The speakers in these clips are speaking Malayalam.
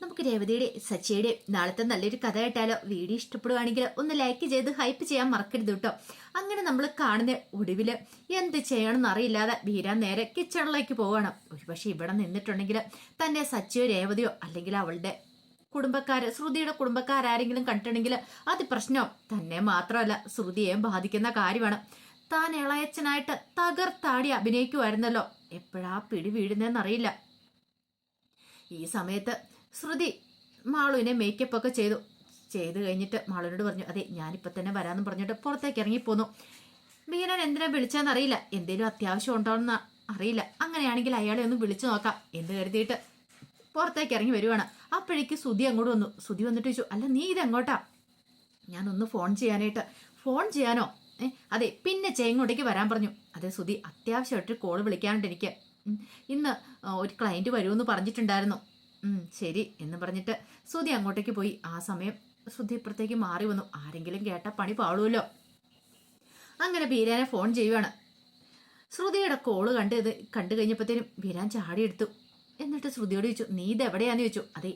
നമുക്ക് രേവതിയുടെ സച്ചിയുടെ നാളത്തെ നല്ലൊരു കഥ കേട്ടാലോ? വീഡിയോ ഇഷ്ടപ്പെടുവാണെങ്കിൽ ഒന്ന് ലൈക്ക് ചെയ്ത് ഹൈപ്പ് ചെയ്യാൻ മറക്കരുത് കേട്ടോ. അങ്ങനെ നമ്മൾ കാണുന്ന ഒടുവിൽ എന്ത് ചെയ്യണമെന്ന് അറിയില്ലാതെ ബീരാൻ നേരെ കിച്ചണിലേക്ക് പോവാണ്. ഒരുപക്ഷെ ഇവിടെ നിന്നിട്ടുണ്ടെങ്കിൽ തന്നെ സച്ചിയോ രേവതിയോ അല്ലെങ്കിൽ അവളുടെ കുടുംബക്കാര്, ശ്രുതിയുടെ കുടുംബക്കാരെങ്കിലും കണ്ടിട്ടുണ്ടെങ്കിൽ അത് പ്രശ്നം തന്നെ മാത്രമല്ല ശ്രുതിയെയും ബാധിക്കുന്ന കാര്യമാണ്. താൻ ഇളയച്ചനായിട്ട് തകർത്താടി അഭിനയിക്കുമായിരുന്നല്ലോ, എപ്പോഴാ പിടി വീഴുന്നതെന്നറിയില്ല. ഈ സമയത്ത് ശ്രുതി മാളുവിനെ മേക്കപ്പ് ഒക്കെ ചെയ്ത് കഴിഞ്ഞിട്ട് മാളുവിനോട് പറഞ്ഞു, അതെ ഞാനിപ്പോൾ തന്നെ വരാമെന്ന് പറഞ്ഞിട്ട് പുറത്തേക്ക് ഇറങ്ങിപ്പോന്നു. ബീരാൻ എന്തിനാ വിളിച്ചതെന്നറിയില്ല, എന്തേലും അത്യാവശ്യം ഉണ്ടോയെന്ന് അറിയില്ല. അങ്ങനെയാണെങ്കിൽ അയാളെ ഒന്ന് വിളിച്ചു നോക്കാം എന്ന് കരുതിയിട്ട് പുറത്തേക്ക് ഇറങ്ങി വരുവാണ്. അപ്പോഴേക്ക് ശ്രുതി അങ്ങോട്ട് വന്നു. ശ്രുതി വന്നിട്ട് ചോദിച്ചു, അല്ല നീ ഇതെങ്ങോട്ടാ? ഞാനൊന്ന് ഫോൺ ചെയ്യാനായിട്ട്. ഫോൺ ചെയ്യാനോ? അതെ പിന്നെ ഇങ്ങോട്ടേക്ക് വരാൻ പറഞ്ഞു. അതെ ശ്രുതി, അത്യാവശ്യമായിട്ടൊരു കോള് വിളിക്കാനുണ്ട് എനിക്ക്. ഇന്ന് ഒരു ക്ലയൻറ്റ് വരുമെന്ന് പറഞ്ഞിട്ടുണ്ടായിരുന്നു. ശരി എന്ന് പറഞ്ഞിട്ട് ശ്രുതി അങ്ങോട്ടേക്ക് പോയി. ആ സമയം ശ്രുതി ഇപ്പുറത്തേക്ക് മാറി വന്നു. ആരെങ്കിലും കേട്ട പണി പാളുമല്ലോ. അങ്ങനെ ബീരാനെ ഫോൺ ചെയ്യുവാണ്. ശ്രുതിയുടെ കോള് കണ്ടു കഴിഞ്ഞപ്പോഴത്തേനും ബീരാൻ ചാടിയെടുത്തു. എന്നിട്ട് ശ്രുതിയോട് ചോദിച്ചു, നീ ഇതെവിടെയാന്ന് ചോദിച്ചു. അതെ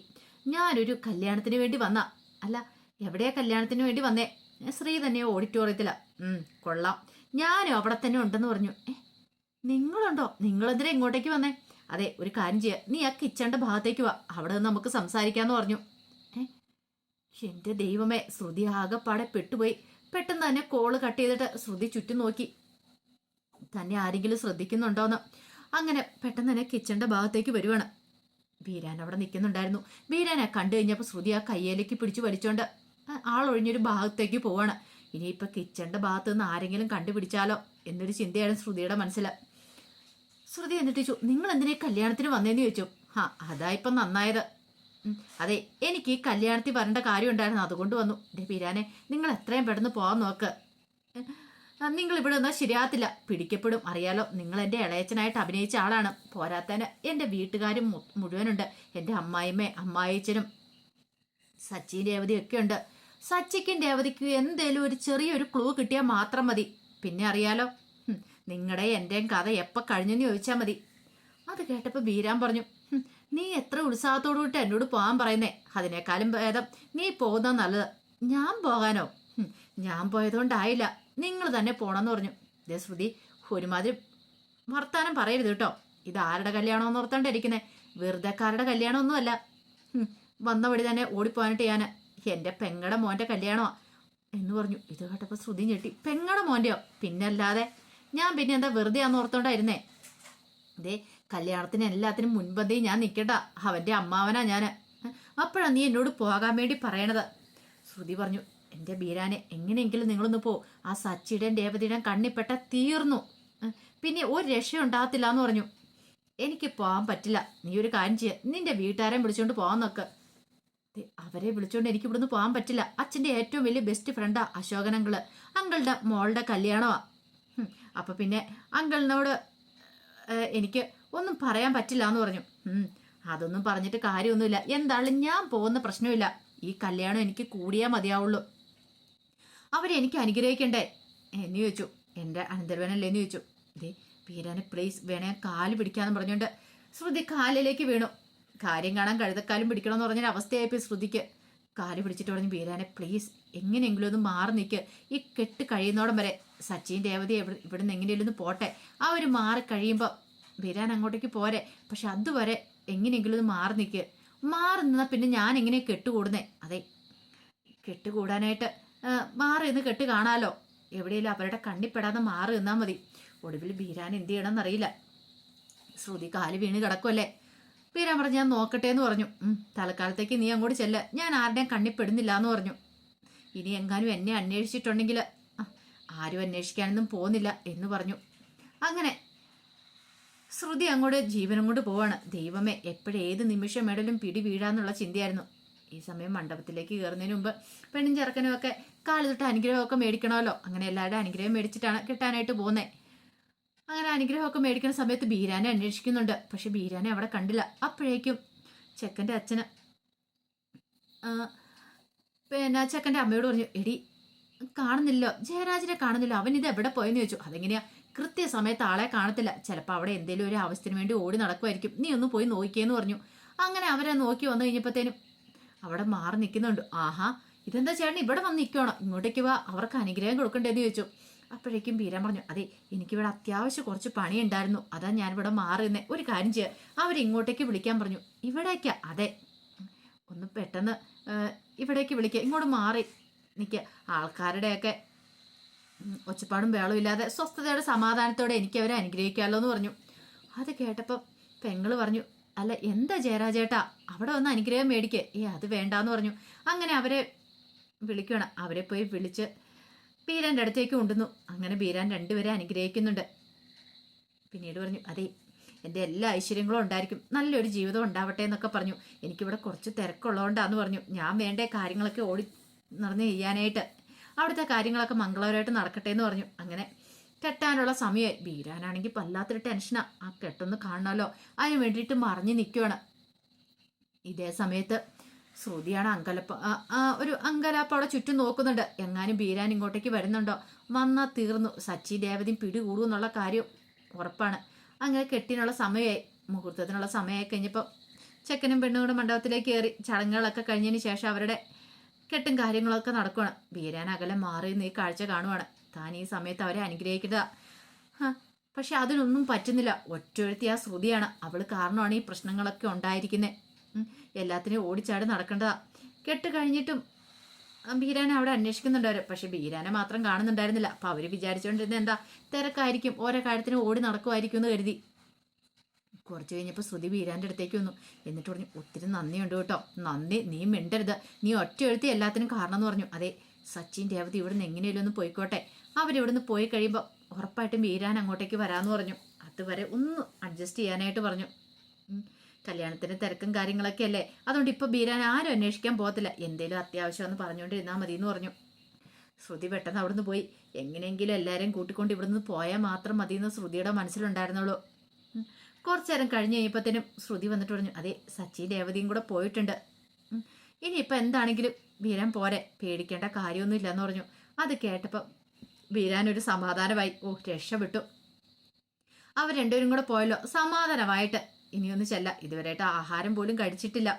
ഞാനൊരു കല്യാണത്തിന് വേണ്ടി വന്ന. അല്ല എവിടെയാ കല്യാണത്തിന് വേണ്ടി വന്നേ? ശ്രീ തന്നെയോ ഓഡിറ്റോറിയത്തിലാ. കൊള്ളാം, ഞാനും അവിടെ തന്നെ ഉണ്ടെന്ന് പറഞ്ഞു. നിങ്ങളുണ്ടോ? നിങ്ങളെന്തിനാ ഇങ്ങോട്ടേക്ക് വന്നേ? അതെ ഒരു കാര്യം ചെയ്യാം, നീ ആ കിച്ചണിന്റെ ഭാഗത്തേക്ക് വാ, അവിടെ നിന്ന് നമുക്ക് സംസാരിക്കാന്ന് പറഞ്ഞു. എന്റെ ദൈവമേ, ശ്രുതി ആകെപ്പാടെ പെട്ടുപോയി. പെട്ടെന്ന് തന്നെ കോള് കട്ട് ചെയ്തിട്ട് ശ്രുതി ചുറ്റും നോക്കി, തന്നെ ആരെങ്കിലും ശ്രദ്ധിക്കുന്നുണ്ടോന്ന്. അങ്ങനെ പെട്ടെന്ന് തന്നെ കിച്ചണിന്റെ ഭാഗത്തേക്ക് വരുവാണ്. ബീരാൻ അവിടെ നിൽക്കുന്നുണ്ടായിരുന്നു. ബീരാനെ കണ്ടു കഴിഞ്ഞപ്പോൾ ശ്രുതി ആ കയ്യിലേക്ക് പിടിച്ചു വലിച്ചോണ്ട് ആളൊഴിഞ്ഞൊരു ഭാഗത്തേക്ക് പോവാണ്. ഇനിയിപ്പോൾ കിച്ചണിന്റെ ഭാഗത്ത് നിന്ന് ആരെങ്കിലും കണ്ടുപിടിച്ചാലോ എന്നൊരു ചിന്തയാണ് ശ്രുതിയുടെ മനസ്സിൽ. ശ്രുതി എന്നിട്ട് ചോദിച്ചു, നിങ്ങൾ എന്തിനാ കല്യാണത്തിന് വന്നേന്ന് ചോദിച്ചു. അതായിപ്പം നന്നായത്. അതെ എനിക്ക് ഈ കല്യാണത്തിൽ വരേണ്ട കാര്യം ഉണ്ടായിരുന്നു, അതുകൊണ്ട് വന്നു. ബീരാനെ നിങ്ങൾ എത്രയും പെട്ടെന്ന് പോകാൻ നോക്ക്. നിങ്ങൾ ഇവിടെ ഒന്നും ശരിയാകത്തില്ല, പിടിക്കപ്പെടും. അറിയാലോ, നിങ്ങൾ എൻ്റെ ഇളയച്ചനായിട്ട് അഭിനയിച്ച ആളാണ്. പോരാത്തതിന് എൻ്റെ വീട്ടുകാരും മുഴുവനുണ്ട്. എൻ്റെ അമ്മായിമ്മേ അമ്മായിച്ചനും സച്ചിൻ രേവതി ഒക്കെ ഉണ്ട്. സച്ചിക്കും രേവതിക്കും എന്തേലും ഒരു ചെറിയൊരു ക്ലൂ കിട്ടിയാൽ മാത്രം മതി. പിന്നെ അറിയാലോ, നിങ്ങളുടെ എൻ്റെയും കഥ എപ്പോൾ കഴിഞ്ഞെന്ന് ചോദിച്ചാൽ മതി. അത് കേട്ടപ്പോൾ ബീരാൻ പറഞ്ഞു, നീ എത്ര ഉത്സാഹത്തോടു കൂട്ടി എന്നോട് പോകാൻ പറയുന്നേ? അതിനേക്കാളും ഭേദം നീ പോകുന്നത് നല്ലത്. ഞാൻ പോകാനോ? ഞാൻ പോയതുകൊണ്ടായില്ല, നിങ്ങൾ തന്നെ പോണമെന്ന് പറഞ്ഞു. ഇതേ ശ്രുതി, ഒരുമാതിരി വർത്താനം പറയരുത് കേട്ടോ. ഇത് ആരുടെ കല്യാണമെന്ന് ഓർത്തോണ്ടിരിക്കുന്നേ? വെറുതെക്കാരുടെ കല്യാണമൊന്നുമല്ല. വന്ന വഴി തന്നെ ഓടിപ്പോകാനിട്ട് ഞാൻ എൻ്റെ പെങ്ങടെ മോൻ്റെ കല്യാണമാ എന്ന് പറഞ്ഞു. ഇത് കേട്ടപ്പോൾ ശ്രുതി ഞെട്ടി. പെങ്ങടെ മോൻ്റെയോ? പിന്നല്ലാതെ, ഞാൻ പിന്നെ എന്താ വെറുതെ ആന്ന് ഓർത്തോണ്ടായിരുന്നേ? ഇതേ കല്യാണത്തിന് എല്ലാത്തിനും മുൻപന്തി ഞാൻ നിൽക്കട്ട, അവൻ്റെ അമ്മാവനാ ഞാൻ. അപ്പോഴാണ് നീ എന്നോട് പോകാൻ വേണ്ടി പറയണത്. ശ്രുതി പറഞ്ഞു, എൻ്റെ ബീരാനെ എങ്ങനെയെങ്കിലും നിങ്ങളൊന്ന് പോ. ആ സച്ചിയുടെയും രേവതിയുടെയും കണ്ണിപ്പെട്ട തീർന്നു, പിന്നെ ഒരു രക്ഷയുണ്ടാകത്തില്ല എന്ന് പറഞ്ഞു. എനിക്ക് പോകാൻ പറ്റില്ല. നീ ഒരു കാര്യം ചെയ്യുക, നിന്റെ വീട്ടുകാരെ വിളിച്ചോണ്ട് പോകാൻ നോക്ക്. അവരെ വിളിച്ചോണ്ട് എനിക്ക് ഇവിടുന്ന് പോകാൻ പറ്റില്ല. അച്ഛൻ്റെ ഏറ്റവും വലിയ ബെസ്റ്റ് ഫ്രണ്ടാ അശോകൻ അങ്കിള്. അങ്കിളുടെ മോളുടെ കല്യാണമാ. അപ്പൊ പിന്നെ അങ്കിളിനോട് എനിക്ക് ഒന്നും പറയാൻ പറ്റില്ല എന്ന് പറഞ്ഞു. അതൊന്നും പറഞ്ഞിട്ട് കാര്യമൊന്നുമില്ല. എന്തായാലും ഞാൻ പോകുന്ന പ്രശ്നമില്ല. ഈ കല്യാണം എനിക്ക് കൂടിയാൽ മതിയാവുള്ളൂ. അവരെനിക്ക് അനുഗ്രഹിക്കണ്ടേ എന്ന് ചോദിച്ചു. എൻ്റെ അനന്തരവനല്ലേന്ന് ചോദിച്ചു. ഇതേ ബീരാനെ പ്ലീസ് വേണേ കാല് പിടിക്കാന്ന് പറഞ്ഞുകൊണ്ട് ശ്രുതി കാലിലേക്ക് വീണു. കാര്യം കാണാൻ കഴുതക്കാലും പിടിക്കണമെന്ന് പറഞ്ഞൊരു അവസ്ഥയായിപ്പോയി ശ്രുതിക്ക്. കാല് പിടിച്ചിട്ട് പറഞ്ഞു, ബീരാനെ പ്ലീസ് എങ്ങനെയെങ്കിലും ഒന്ന് മാറി നിൽക്ക്. ഈ കെട്ട് കഴിയുന്നോടം വരെ സച്ചിൻ രേവതി ഇവിടുന്ന് എങ്ങനെയെങ്കിലും ഒന്ന് പോട്ടെ. ആ ഒരു മാറി കഴിയുമ്പോൾ ബീരാൻ അങ്ങോട്ടേക്ക് പോരെ. പക്ഷെ അതുവരെ എങ്ങനെയെങ്കിലും ഒന്ന് മാറി നിൽക്ക്. മാറി നിന്നാൽ പിന്നെ ഞാൻ എങ്ങനെ കെട്ടുകൂടുന്നേ? അതെ കെട്ടുകൂടാനായിട്ട് മാറി നിന്ന് കെട്ട് കാണാലോ. എവിടെയെങ്കിലും അവരുടെ കണ്ണിപ്പെടാതെ മാറി നിന്നാൽ മതി. ഒടുവിൽ ബീരാൻ എന്ത് ചെയ്യണമെന്നറിയില്ല. ശ്രുതി കാല് വീണ് കിടക്കുമല്ലേ. ബീരാൻ പറഞ്ഞു, ഞാൻ നോക്കട്ടെ എന്ന് പറഞ്ഞു. തൽക്കാലത്തേക്ക് നീ അങ്ങോട്ട് ചെല്ല, ഞാൻ ആരുടെയും കണ്ണിപ്പെടുന്നില്ല എന്ന് പറഞ്ഞു. ഇനി എങ്ങാനും എന്നെ അന്വേഷിച്ചിട്ടുണ്ടെങ്കിൽ ആരും അന്വേഷിക്കാനൊന്നും പോകുന്നില്ല എന്ന് പറഞ്ഞു. അങ്ങനെ ശ്രുതി അങ്ങോട്ട് ജീവനും കൊണ്ട് പോവാണ്. ദൈവമേ, എപ്പോഴേത് നിമിഷം എടലും പിടി വീഴാന്നുള്ള ചിന്തയായിരുന്നു. ഈ സമയം മണ്ഡപത്തിലേക്ക് കയറുന്നതിന് മുമ്പ് പെണ്ണും ചെറുക്കനും ഒക്കെ കാല് തൊട്ട് അനുഗ്രഹമൊക്കെ മേടിക്കണമല്ലോ. അങ്ങനെ എല്ലാവരുടെ അനുഗ്രഹം മേടിച്ചിട്ടാണ് കെട്ടാനായിട്ട് പോകുന്നത്. അങ്ങനെ അനുഗ്രഹമൊക്കെ മേടിക്കുന്ന സമയത്ത് ബീരാനെ അന്വേഷിക്കുന്നുണ്ട്. പക്ഷെ ബീരാനെ അവിടെ കണ്ടില്ല. അപ്പോഴേക്കും ചെക്കൻ്റെ അച്ഛന് പിന്നെ ചെക്കൻ്റെ അമ്മയോട് പറഞ്ഞു, എടി കാണുന്നില്ലോ, ജയരാജിനെ കാണുന്നില്ലോ, അവൻ ഇത് എവിടെ പോയെന്ന് ചോദിച്ചു. അതെങ്ങനെയാ? കൃത്യസമയത്ത് ആളെ കാണത്തില്ല, ചിലപ്പോൾ അവിടെ എന്തെങ്കിലും ഒരു ആവശ്യത്തിന് വേണ്ടി ഓടി നടക്കുമായിരിക്കും, നീ ഒന്ന് പോയി നോക്കിയെന്ന് പറഞ്ഞു. അങ്ങനെ അവരെ നോക്കി വന്നു കഴിഞ്ഞപ്പോഴത്തേനും അവിടെ മാറി നിൽക്കുന്നുണ്ട്. ആഹാ, ഇതെന്താ ചേട്ടൻ ഇവിടെ വന്ന് നിൽക്കണോ? ഇങ്ങോട്ടേക്ക് വാ, അവർക്ക് അനുഗ്രഹം കൊടുക്കണ്ടേന്ന് ചോദിച്ചു. അപ്പോഴേക്കും ബീരാൻ പറഞ്ഞു, അതെ എനിക്കിവിടെ അത്യാവശ്യം കുറച്ച് പണി ഉണ്ടായിരുന്നു, അതാ ഞാനിവിടെ മാറി നിന്നേ. ഒരു കാര്യം ചെയ്യുക, അവരിങ്ങോട്ടേക്ക് വിളിക്കാൻ പറഞ്ഞു. ഇവിടേക്കാ? അതെ, ഒന്ന് പെട്ടെന്ന് ഇവിടേക്ക് വിളിക്കുക, ഇങ്ങോട്ട് മാറി നിൽക്കുക. ആൾക്കാരുടെയൊക്കെ ഒച്ചപ്പാടും ബേളും ഇല്ലാതെ സ്വസ്ഥതയുടെ സമാധാനത്തോടെ എനിക്ക് അവരെ അനുഗ്രഹിക്കാമല്ലോ എന്ന് പറഞ്ഞു. അത് കേട്ടപ്പോൾ പെങ്ങള് പറഞ്ഞു, അല്ല എന്താ ജയരാജേട്ടാ, അവിടെ വന്ന് അനുഗ്രഹം മേടിക്കേ. അത് വേണ്ടാന്ന് പറഞ്ഞു. അങ്ങനെ അവരെ വിളിക്കണം. അവരെ പോയി വിളിച്ച് ബീരാൻ്റെ അടുത്തേക്ക് കൊണ്ടുവന്നു. അങ്ങനെ ബീരാൻ രണ്ടുപേരെ അനുഗ്രഹിക്കുന്നുണ്ട്. പിന്നീട് പറഞ്ഞു, അതെ എൻ്റെ എല്ലാ ഐശ്വര്യങ്ങളും ഉണ്ടായിരിക്കും, നല്ലൊരു ജീവിതം ഉണ്ടാവട്ടെ എന്നൊക്കെ പറഞ്ഞു. എനിക്കിവിടെ കുറച്ച് തിരക്കുള്ളതുകൊണ്ടാന്ന് പറഞ്ഞു. ഞാൻ വേണ്ട കാര്യങ്ങളൊക്കെ ഓടി നടന്ന് ചെയ്യാനായിട്ട്, അവിടുത്തെ കാര്യങ്ങളൊക്കെ മംഗളകരമായിട്ട് നടക്കട്ടെ എന്ന് പറഞ്ഞു. അങ്ങനെ കെട്ടാനുള്ള സമയമായി. ബീരാനാണെങ്കിൽ വല്ലാത്തൊരു ടെൻഷനാ, ആ കെട്ടൊന്ന് കാണണമല്ലോ, അതിന് വേണ്ടിയിട്ട് മറിഞ്ഞു നിൽക്കുകയാണ്. ഇതേ സമയത്ത് ശ്രുതിയാണ് ഒരു അങ്കലാപ്പ് അവിടെ ചുറ്റും നോക്കുന്നുണ്ട്. എങ്ങാനും ബീരാൻ ഇങ്ങോട്ടേക്ക് വരുന്നുണ്ടോ? വന്നാൽ തീർന്നു, സച്ചി ദേവതയും പിടികൂടും എന്നുള്ള കാര്യം ഉറപ്പാണ്. അങ്ങനെ കെട്ടിനുള്ള സമയമായി, മുഹൂർത്തത്തിനുള്ള സമയമായി കഴിഞ്ഞപ്പോൾ ചെക്കനും പെണ്ണും കൂടെ മണ്ഡപത്തിലേക്ക് കയറി ചടങ്ങുകളൊക്കെ കഴിഞ്ഞതിന് ശേഷം അവരുടെ കെട്ടും കാര്യങ്ങളൊക്കെ നടക്കുകയാണ്. ബീരാൻ അകലെ മാറി നിന്ന് ഈ കാഴ്ച കാണുവാണ്. താൻ ഈ സമയത്ത് അവരെ അനുഗ്രഹിക്കുക. പക്ഷെ അതിനൊന്നും പറ്റുന്നില്ല. ഒറ്റൊരുത്തി ആ ശ്രുതിയാണ്, അവൾ കാരണമാണ് ഈ പ്രശ്നങ്ങളൊക്കെ ഉണ്ടായിരിക്കുന്നത്. എല്ലാത്തിനെയും ഓടിച്ചാടി നടക്കേണ്ടതാ. കെട്ട് കഴിഞ്ഞിട്ടും ബീരാനെ അവിടെ അന്വേഷിക്കുന്നുണ്ടായിരുന്നു. പക്ഷെ ബീരാനെ മാത്രം കാണുന്നുണ്ടായിരുന്നില്ല. അപ്പൊ അവര് വിചാരിച്ചുകൊണ്ടിരുന്നത് എന്താ, തിരക്കായിരിക്കും, ഓരോ കാര്യത്തിന് ഓടി നടക്കുമായിരിക്കും എന്ന് കരുതി. കുറച്ച് കഴിഞ്ഞപ്പോൾ ശ്രുതി ബീരാൻ്റെ അടുത്തേക്ക് വന്നു. എന്നിട്ട് പറഞ്ഞു, ഒത്തിരി നന്ദിയുണ്ട് കേട്ടോ. നന്ദി, നീ മിണ്ടരുത്, നീ ഒറ്റ എഴുത്തി എല്ലാത്തിനും കാരണം എന്ന് പറഞ്ഞു. അതെ, സച്ചിൻ രേവതി ഇവിടുന്ന് എങ്ങനെയല്ലോ ഒന്ന് പോയിക്കോട്ടെ, അവരിവിടുന്ന് പോയി കഴിയുമ്പോൾ ഉറപ്പായിട്ടും ബീരാൻ അങ്ങോട്ടേക്ക് വരാമെന്ന് പറഞ്ഞു. അതുവരെ ഒന്ന് അഡ്ജസ്റ്റ് ചെയ്യാനായിട്ട് പറഞ്ഞു. കല്യാണത്തിന് തിരക്കും കാര്യങ്ങളൊക്കെ അല്ലേ, അതുകൊണ്ട് ഇപ്പോൾ ബീരാൻ ആരും അന്വേഷിക്കാൻ പോകത്തില്ല, എന്തേലും അത്യാവശ്യം എന്ന് പറഞ്ഞുകൊണ്ടിരുന്നാൽ മതി എന്ന് പറഞ്ഞു. ശ്രുതി പെട്ടെന്ന് അവിടുന്ന് പോയി. എങ്ങനെയെങ്കിലും എല്ലാവരെയും കൂട്ടിക്കൊണ്ട് ഇവിടുന്ന് പോയാൽ മാത്രം മതി എന്ന് ശ്രുതിയുടെ മനസ്സിലുണ്ടായിരുന്നുള്ളൂ. കുറച്ചു നേരം കഴിഞ്ഞ് കഴിയുമ്പോഴത്തേനും ശ്രുതി വന്നിട്ട് പറഞ്ഞു, അതെ സച്ചി രേവതിയും കൂടെ പോയിട്ടുണ്ട്, ഇനിയിപ്പോൾ എന്താണെങ്കിലും ബീരാൻ പോരെ, പേടിക്കേണ്ട കാര്യമൊന്നും ഇല്ലെന്ന് പറഞ്ഞു. അത് കേട്ടപ്പോൾ ബീരാൻ ഒരു സമാധാനമായി. രക്ഷപ്പെട്ടു, അവർ രണ്ടുപേരും കൂടെ പോയല്ലോ, സമാധാനമായിട്ട് ഇനിയൊന്ന് ചെല്ല. ഇതുവരെയായിട്ട് ആഹാരം പോലും കഴിച്ചിട്ടില്ല,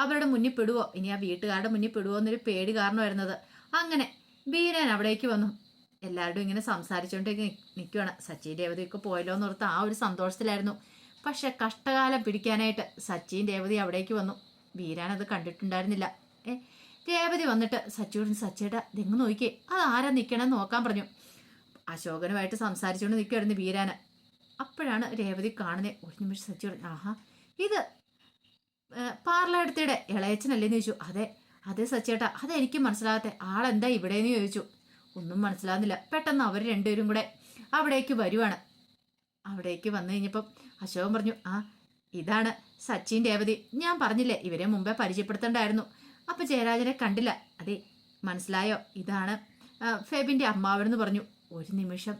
അവരുടെ മുന്നിൽ പെടുവോ, ഇനി ആ വീട്ടുകാരുടെ മുന്നിൽ പെടുവോ എന്നൊരു പേടി കാരണം വരുന്നത്. അങ്ങനെ ബീരാൻ അവിടേക്ക് വന്നു. എല്ലാവരും ഇങ്ങനെ സംസാരിച്ചുകൊണ്ട് നിൽക്കുകയാണ്. സച്ചിൻ രേവതിയൊക്കെ പോയല്ലോ എന്നോർത്ത് ആ ഒരു സന്തോഷത്തിലായിരുന്നു. പക്ഷെ കഷ്ടകാലം പിടിക്കാനായിട്ട് സച്ചിൻ രേവതി അവിടേക്ക് വന്നു. ബീരാൻ അത് കണ്ടിട്ടുണ്ടായിരുന്നില്ല. രേവതി വന്നിട്ട് സച്ചിയോട്, സച്ചിയുടെ തെങ്ങ് നോക്കിയേ, അത് ആരാ നിൽക്കണമെന്ന് നോക്കാൻ പറഞ്ഞു. അശോകനുമായിട്ട് സംസാരിച്ചുകൊണ്ട് നിൽക്കുമായിരുന്നു ബീരാന്. അപ്പോഴാണ് രേവതി കാണുന്നത്. ഒരു നിമിഷം സച്ചിയോട്, ആഹാ ഇത് പാർലടുത്തിടെ ഇളയച്ചനല്ലേന്ന് ചോദിച്ചു. അതെ അതെ സച്ചേട്ടാ, അതെനിക്ക് മനസ്സിലാകത്തെ, ആളെന്താ ഇവിടെയെന്ന് ചോദിച്ചു. ഒന്നും മനസ്സിലാകുന്നില്ല. പെട്ടെന്ന് അവർ രണ്ടുപേരും കൂടെ അവിടേക്ക് വരുവാണ്. അവിടേക്ക് വന്നു കഴിഞ്ഞപ്പം അശോകൻ പറഞ്ഞു, ഇതാണ് സച്ചിൻ രേവതി, ഞാൻ പറഞ്ഞില്ലേ ഇവരെ മുമ്പേ പരിചയപ്പെടുത്തണ്ടായിരുന്നു. അപ്പൊ ജയരാജനെ കണ്ടില്ല, അതെ മനസ്സിലായോ, ഇതാണ് ഫെബിന്റെ അമ്മാവനെന്ന് പറഞ്ഞു. ഒരു നിമിഷം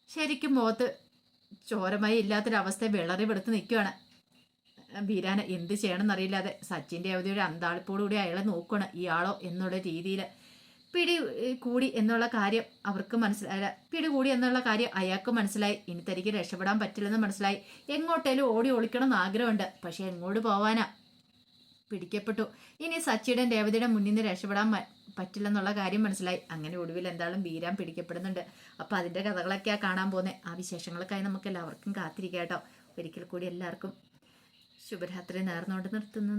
ശരിക്കും മുഖത്ത് ചോരമായി ഇല്ലാത്തൊരവസ്ഥ വിളറി വെടുത്ത് നിൽക്കുകയാണ് ബീരാന്. എന്ത് ചെയ്യണമെന്നറിയില്ലാതെ സച്ചിൻ രേവതിയുടെ അന്താളിപ്പോടുകൂടി അയാളെ നോക്കുകയാണ്, ഇയാളോ എന്നുള്ള രീതിയിൽ. പിടി കൂടി എന്നുള്ള കാര്യം അവർക്ക് മനസ്സിലായില്ല, പിടികൂടി എന്നുള്ള കാര്യം അയാൾക്ക് മനസ്സിലായി. ഇനി തനിക്ക് രക്ഷപ്പെടാൻ പറ്റില്ലെന്ന് മനസ്സിലായി. എങ്ങോട്ടേലും ഓടി ഒളിക്കണം എന്ന് ആഗ്രഹമുണ്ട്, പക്ഷെ എങ്ങോട്ട് പോവാനാ, പിടിക്കപ്പെട്ടു. ഇനി സച്ചിയുടെ രേവതിയുടെ മുന്നിൽ നിന്ന് രക്ഷപ്പെടാൻ പറ്റില്ലെന്നുള്ള കാര്യം മനസ്സിലായി. അങ്ങനെ ഒടുവിൽ എന്തായാലും ബീരാൻ പിടിക്കപ്പെടുന്നുണ്ട്. അപ്പൊ അതിന്റെ കഥകളൊക്കെയാ കാണാൻ പോകുന്നത്. ആ വിശേഷങ്ങൾക്കായി നമുക്ക് എല്ലാവർക്കും കാത്തിരിക്കാം കേട്ടോ. ഒരിക്കൽ കൂടി എല്ലാവർക്കും ശുഭരാത്രി നേർന്നുകൊണ്ട് നിർത്തുന്നു.